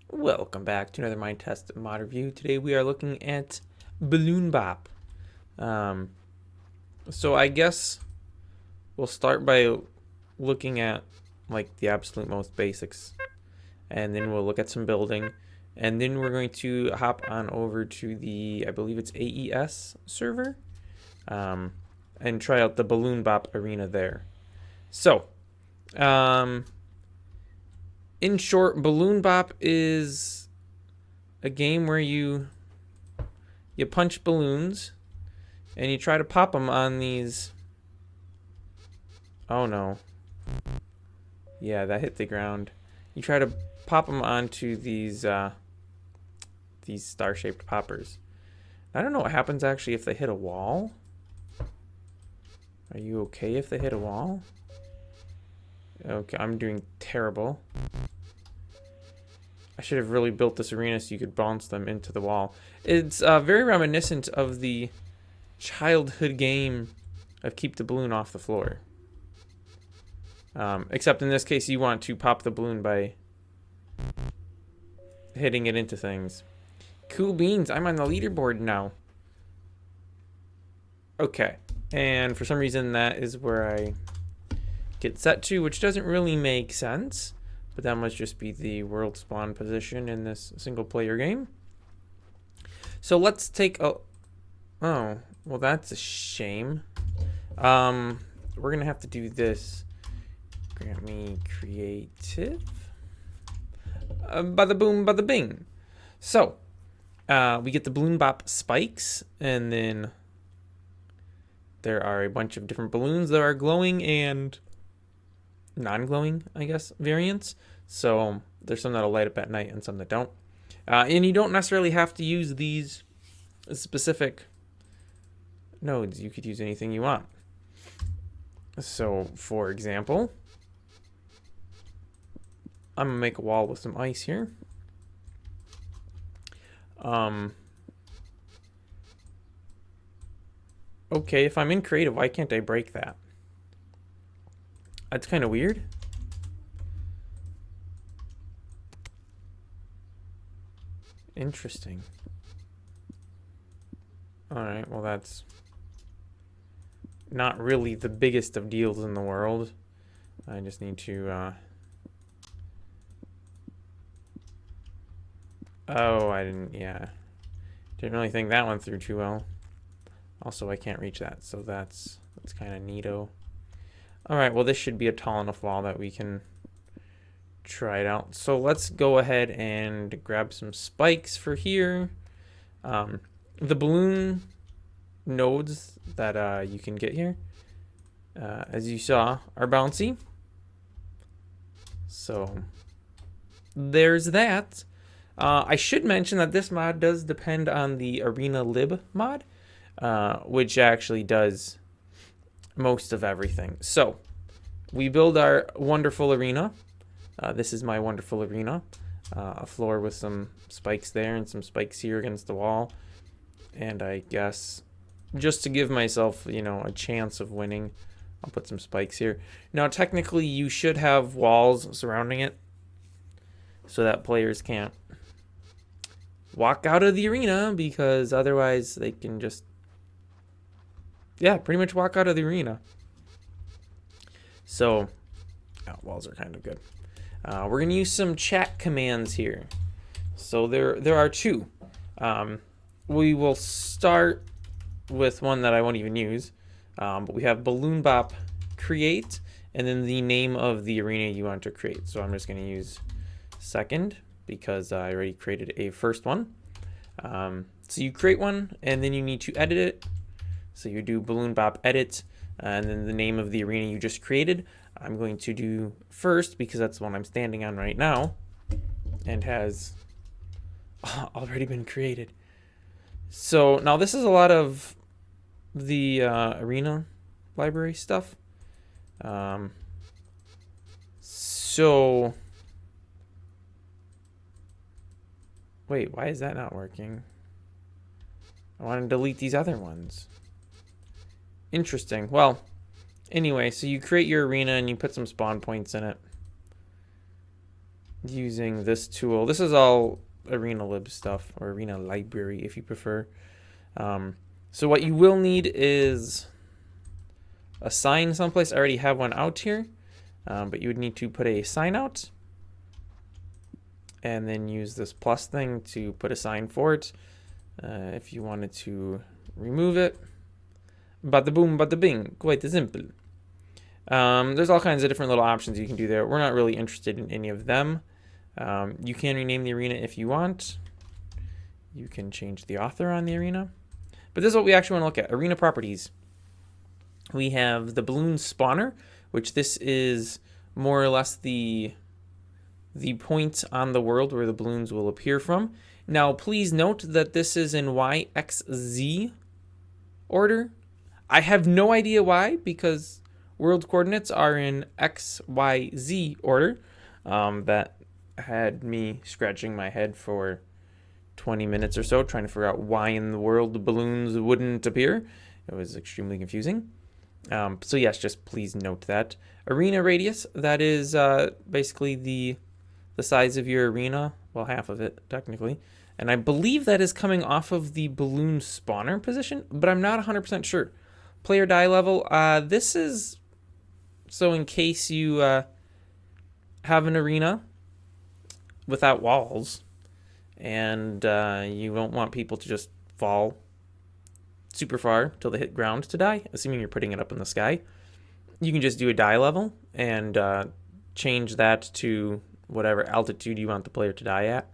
Welcome back to another Minetest mod review. Today we are looking at Balloon Bop. So I guess we'll start by looking at like the absolute most basics, and then we'll look at some building, and then we're going to hop on over to the, I believe it's AES server, and try out the Balloon Bop arena there. So, in short, Balloon Bop is a game where you punch balloons and you try to pop them on these. Oh no. Yeah, that hit the ground. You try to pop them onto these star-shaped poppers. I don't know what happens actually if they hit a wall. Are you okay if they hit a wall? Okay, I'm doing terrible. I should have really built this arena so you could bounce them into the wall. It's very reminiscent of the childhood game of keep the balloon off the floor. Except in this case, you want to pop the balloon by hitting it into things. Cool beans, I'm on the leaderboard now. Okay, and for some reason that is where I get set to, which doesn't really make sense. But that must just be the world spawn position in this single player game. So let's take a... Oh, well that's a shame. We're gonna have to do this. Grant me creative. Bada boom, bada bing. So, we get the Balloon Bop spikes, and then there are a bunch of different balloons that are glowing and non-glowing, I guess, variants. So there's some that'll light up at night and some that don't. And you don't necessarily have to use these specific nodes. You could use anything you want. So, for example, I'm gonna make a wall with some ice here. Okay, if I'm in creative, why can't I break that? That's kind of weird. Interesting. Alright, well that's not really the biggest of deals in the world. I just need to, Oh, I didn't, yeah. Didn't really think that one through too well. Also, I can't reach that, so that's kind of neato. Alright, well this should be a tall enough wall that we can try it out. So let's go ahead and grab some spikes for here. The balloon nodes that you can get here, as you saw, are bouncy. So there's that. I should mention that this mod does depend on the Arena Lib mod, which actually does most of everything. So we build our wonderful arena. This is my wonderful arena. A floor with some spikes there and some spikes here against the wall. And I guess just to give myself, you know, a chance of winning, I'll put some spikes here. Now, technically, you should have walls surrounding it so that players can't walk out of the arena, because otherwise they can just, yeah, pretty much walk out of the arena. So, walls are kind of good. We're going to use some chat commands here. So there are two. We will start with one that I won't even use. But we have Balloon Bop Create, and then the name of the arena you want to create. So I'm just going to use second, because I already created a first one. So you create one, and then you need to edit it. So you do Balloon Bop Edit, and then the name of the arena you just created. I'm going to do first, because that's the one I'm standing on right now, and has already been created. So now this is a lot of the arena library stuff. So wait, why is that not working? I want to delete these other ones. Interesting. Well, anyway, so you create your arena and you put some spawn points in it. using this tool. This is all Arena Lib stuff, or Arena Library if you prefer. So what you will need is a sign someplace. I already have one out here, but you would need to put a sign out and then use this plus thing to put a sign for it. If you wanted to remove it, bada boom, bada bing, quite simple. There's all kinds of different little options you can do there. We're not really interested in any of them. You can rename the arena if you want. You can change the author on the arena. But this is what we actually want to look at. Arena properties. We have the balloon spawner, which this is more or less the point on the world where the balloons will appear from. Now, please note that this is in Y, X, Z order. I have no idea why, because world coordinates are in X, Y, Z order. That had me scratching my head for 20 minutes or so, trying to figure out why in the world the balloons wouldn't appear. It was extremely confusing. So yes, just please note that. Arena radius, that is basically the size of your arena. Well, half of it, technically. And I believe that is coming off of the balloon spawner position, but I'm not 100% sure. Player die level, this is so in case you have an arena without walls and you don't want people to just fall super far till they hit ground to die, assuming you're putting it up in the sky. You can just do a die level and change that to whatever altitude you want the player to die at.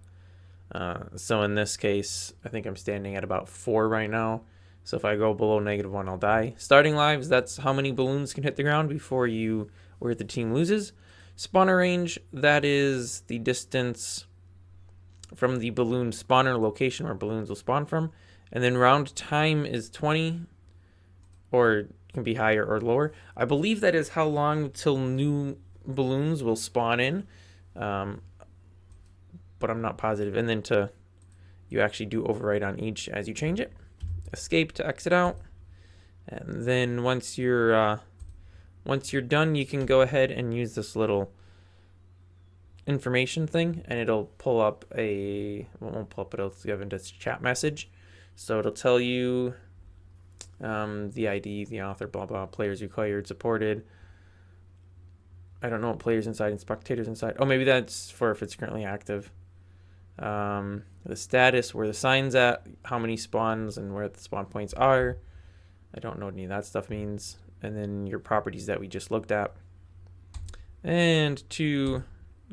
So in this case, I think I'm standing at about 4 right now. So if I go below -1, I'll die. Starting lives, that's how many balloons can hit the ground before where the team loses. Spawner range, that is the distance from the balloon spawner location where balloons will spawn from. And then round time is 20, or it can be higher or lower. I believe that is how long till new balloons will spawn in, but I'm not positive. And then you actually do overwrite on each as you change it. Escape to exit out, and then once you're done, you can go ahead and use this little information thing, and it'll pull up it won't pull up, it'll give into chat message. So it'll tell you the ID, the author, blah blah, players required, supported. I don't know what players inside and spectators inside. Oh, maybe that's for if it's currently active. The status, where the sign's at, how many spawns, and where the spawn points are. I don't know what any of that stuff means. And then your properties that we just looked at. And to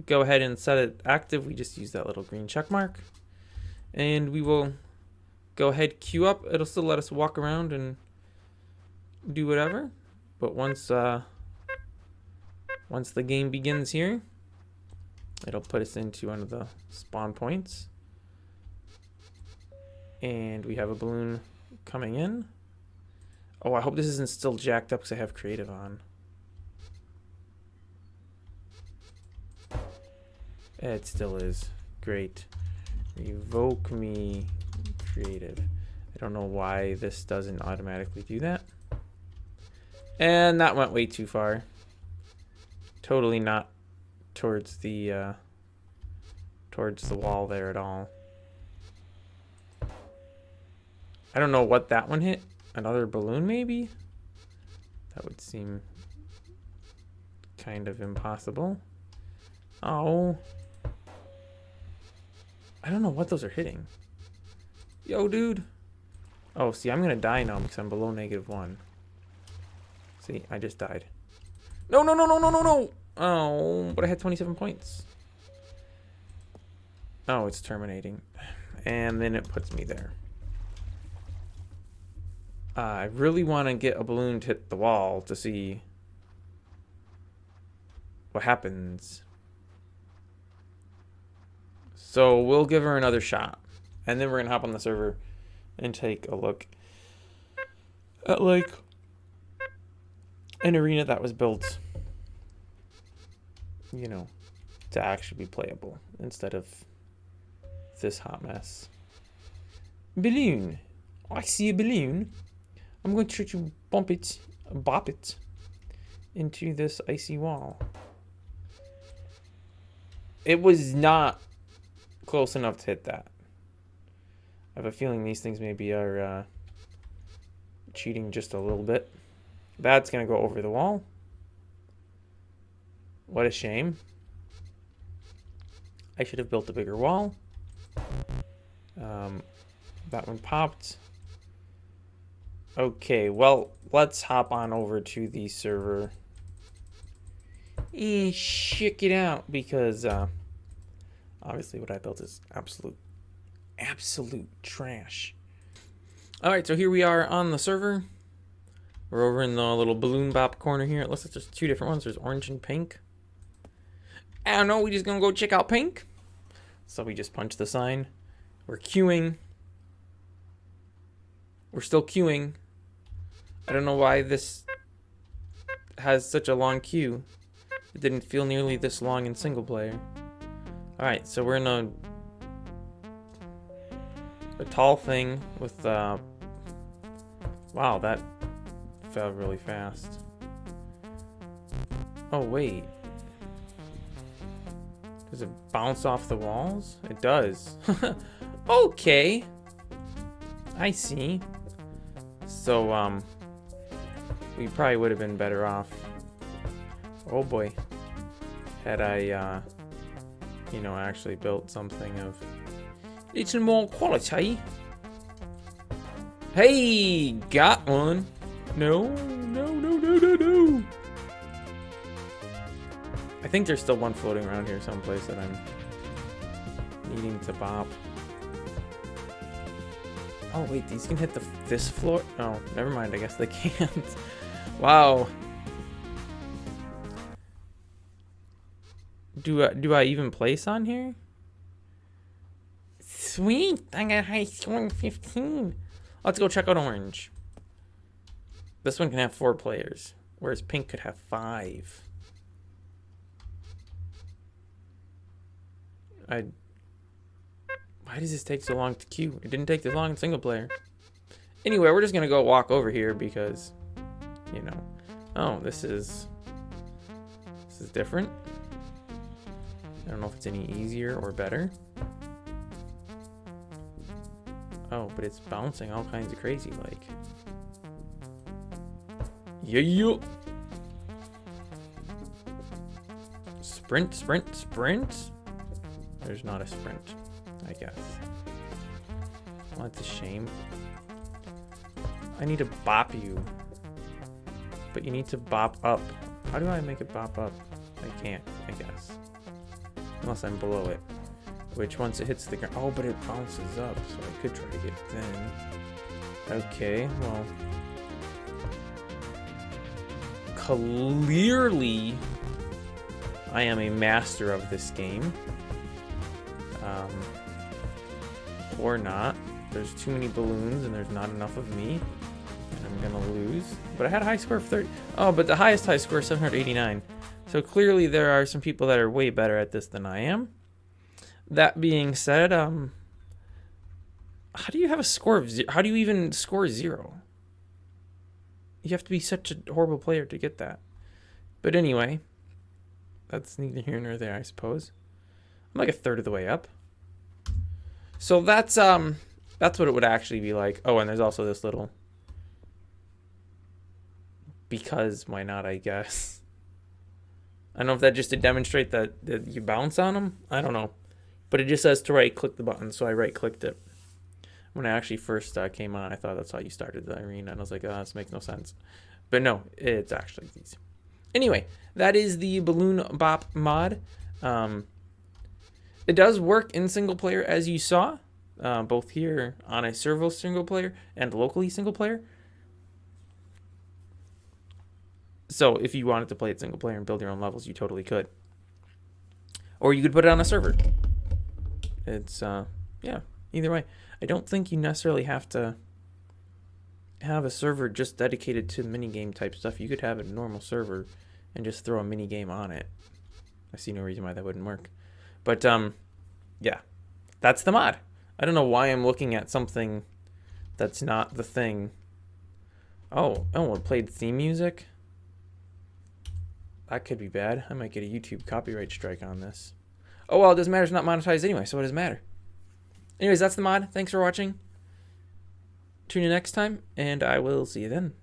go ahead and set it active, we just use that little green check mark. And we will go ahead, queue up. It'll still let us walk around and do whatever. But once the game begins here, it'll put us into one of the spawn points. And we have a balloon coming in. Oh, I hope this isn't still jacked up because I have creative on. It still is. Great. Revoke me creative. I don't know why this doesn't automatically do that. And that went way too far. Totally not towards the wall there at all. I don't know what that one hit. Another balloon, maybe? That would seem kind of impossible. Oh. I don't know what those are hitting. Yo, dude. Oh, see, I'm going to die now because I'm below -1. See, I just died. No, no, no, no, no, no, no. Oh, but I had 27 points. Oh, it's terminating. And then it puts me there. I really want to get a balloon to hit the wall to see what happens. So we'll give her another shot. And then we're going to hop on the server and take a look at, like, an arena that was built, you know, to actually be playable instead of this hot mess. Balloon. I see a balloon. I'm going to try to bop it into this icy wall. It was not close enough to hit that. I have a feeling these things maybe are cheating just a little bit. That's going to go over the wall. What a shame. I should have built a bigger wall. That one popped. Okay, well, let's hop on over to the server and check it out, because obviously what I built is absolute trash. All right, so here we are on the server. We're over in the little balloon bop corner here. It looks like there's two different ones. There's orange and pink. I don't know, we're just gonna go check out pink. So we just punch the sign. We're queuing. We're still queuing. I don't know why this has such a long queue. It didn't feel nearly this long in single player. Alright, so we're in a tall thing with wow, that fell really fast. Oh wait. Does it bounce off the walls? It does. Okay. I see. So, we probably would have been better off. Oh boy. Had I, you know, actually built something of little more quality. Hey, got one. No. I think there's still one floating around here someplace that I'm needing to bop. Oh wait, these can hit this floor? Oh, never mind, I guess they can't. Wow. Do I even place on here? Sweet, I got high score 15. Let's go check out orange. This one can have 4 players, whereas pink could have 5. Why does this take so long to queue? It didn't take this long in single player. Anyway, we're just gonna go walk over here because, you know, oh, this is different. I don't know if it's any easier or better. Oh, but it's bouncing all kinds of crazy, like. Yeah. Sprint. There's not a sprint, I guess. Well, that's a shame. I need to bop you. But you need to bop up. How do I make it bop up? I can't, I guess. Unless I'm below it. Which once it hits the ground... Oh, but it bounces up, so I could try to get thin. Okay, well... Clearly, I am a master of this game. Or not. There's too many balloons and there's not enough of me. And I'm gonna lose. But I had a high score of 30. Oh, but the highest high score is 789. So clearly there are some people that are way better at this than I am. That being said, how do you have a score of 0? How do you even score 0? You have to be such a horrible player to get that. But anyway, that's neither here nor there, I suppose. I'm like a third of the way up. So that's what it would actually be like. Oh, and there's also this little, because why not, I guess. I don't know if that just to demonstrate that you bounce on them. I don't know. But it just says to right click the button, so I right clicked it. When I actually first came on, I thought that's how you started the arena, and I was like, oh, this makes no sense. But no, it's actually these. Anyway, that is the Balloon Bop mod. It does work in single player, as you saw, both here on a servo single player and locally single player. So if you wanted to play it single player and build your own levels, you totally could. Or you could put it on a server. It's, yeah, either way. I don't think you necessarily have to have a server just dedicated to minigame type stuff. You could have a normal server and just throw a minigame on it. I see no reason why that wouldn't work. But, yeah, that's the mod. I don't know why I'm looking at something that's not the thing. Oh, it played theme music? That could be bad. I might get a YouTube copyright strike on this. Oh, well, it doesn't matter. It's not monetized anyway, so what does it matter? Anyways, that's the mod. Thanks for watching. Tune in next time, and I will see you then.